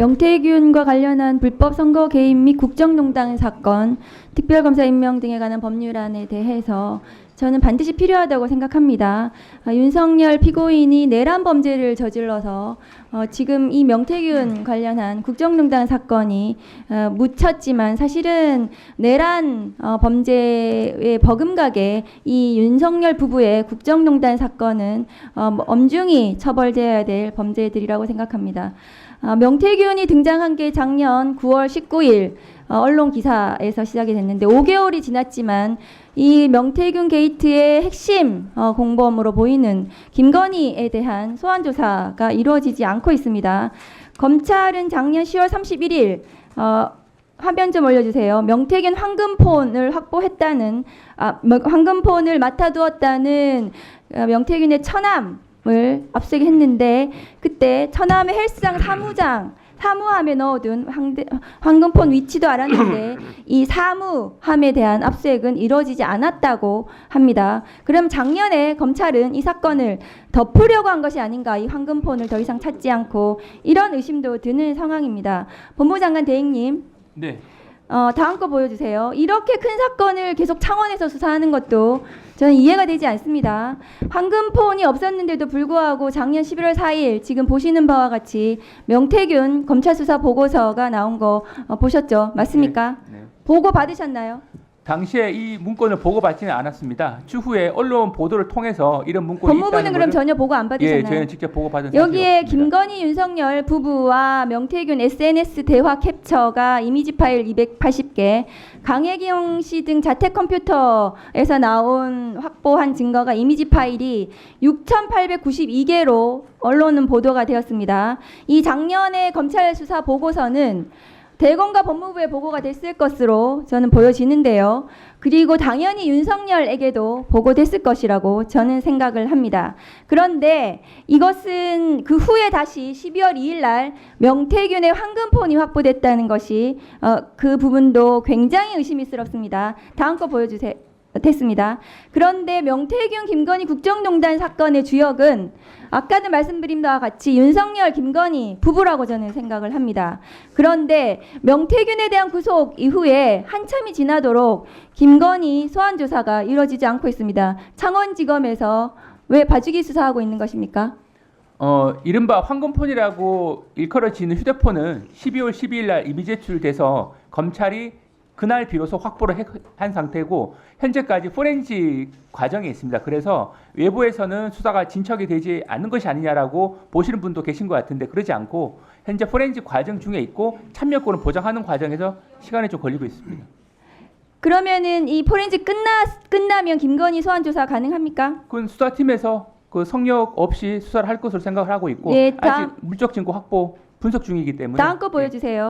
명태균과 관련한 불법 선거 개입 및 국정농단 사건, 특별검사 임명 등에 관한 법률안에 대해서 저는 반드시 필요하다고 생각합니다. 윤석열 피고인이 내란 범죄를 저질러서 지금 이 명태균 관련한 국정농단 사건이 묻혔지만 사실은 내란 범죄에 버금가게 이 윤석열 부부의 국정농단 사건은 엄중히 처벌되어야 될 범죄들이라고 생각합니다. 명태균이 등장한 게 작년 9월 19일 언론 기사에서 시작이 됐는데 5개월이 지났지만 이 명태균 게이트의 핵심 공범으로 보이는 김건희에 대한 소환 조사가 이루어지지 않고 있습니다. 검찰은 작년 10월 31일 화면 좀 올려주세요. 명태균 황금폰을 확보했다는 황금폰을 맡아두었다는 명태균의 처남을 압수했는데 그때 처남의 헬스장 사무함에 넣어둔 황금폰 위치도 알았는데 이 사무함에 대한 압수액은 이루어지지 않았다고 합니다. 그럼 작년에 검찰은 이 사건을 덮으려고 한 것이 아닌가, 이 황금폰을 더 이상 찾지 않고, 이런 의심도 드는 상황입니다. 법무장관 대행님. 네. 다음 거 보여주세요. 이렇게 큰 사건을 계속 창원에서 수사하는 것도 저는 이해가 되지 않습니다. 황금폰이 없었는데도 불구하고 작년 11월 4일 지금 보시는 바와 같이 명태균 검찰 수사 보고서가 나온 거 보셨죠? 맞습니까? 네. 보고 받으셨나요? 당시에 이 문건을 보고받지는 않았습니다. 추후에 언론 보도를 통해서 이런 문건이 법무부는 있다는 그럼 것을- 전혀 보고 안 받으셨나요? 예, 저희는 직접 보고받은 여기에 사실이 없습니다. 김건희, 윤석열 부부와 명태균 SNS 대화 캡처가 이미지 파일 280개, 강혜경 씨 등 자택 컴퓨터에서 나온 확보한 증거가 이미지 파일이 6,892개로 언론은 보도가 되었습니다. 이 작년에 검찰 수사 보고서는 대검과 법무부에 보고가 됐을 것으로 저는 보여지는데요. 그리고 당연히 윤석열에게도 보고됐을 것이라고 저는 생각을 합니다. 그런데 이것은 그 후에 다시 12월 2일 날 명태균의 황금폰이 확보됐다는 것이 그 부분도 굉장히 의심스럽습니다. 다음 거 보여주세요. 됐습니다. 그런데 명태균, 김건희 국정농단 사건의 주역은 아까도 말씀드린 바와 같이 윤석열, 김건희 부부라고 저는 생각을 합니다. 그런데 명태균에 대한 구속 이후에 한참이 지나도록 김건희 소환 조사가 이루어지지 않고 있습니다. 창원지검에서 왜 봐주기 수사하고 있는 것입니까? 이른바 황금폰이라고 일컬어지는 휴대폰은 12월 12일 날 이미 제출돼서 검찰이 그날 비로소 확보를 한 상태고 현재까지 포렌식 과정에 있습니다. 그래서 외부에서는 수사가 진척이 되지 않는 것이 아니냐라고 보시는 분도 계신 것 같은데 그러지 않고 현재 포렌식 과정 중에 있고 참여권을 보장하는 과정에서 시간이 좀 걸리고 있습니다. 그러면은 이 포렌식 끝나면 김건희 소환 조사 가능합니까? 그건 수사팀에서 그 성역 없이 수사를 할 것으로 생각을 하고 있고 네, 아직 물적 증거 확보 분석 중이기 때문에 다음 거 보여주세요.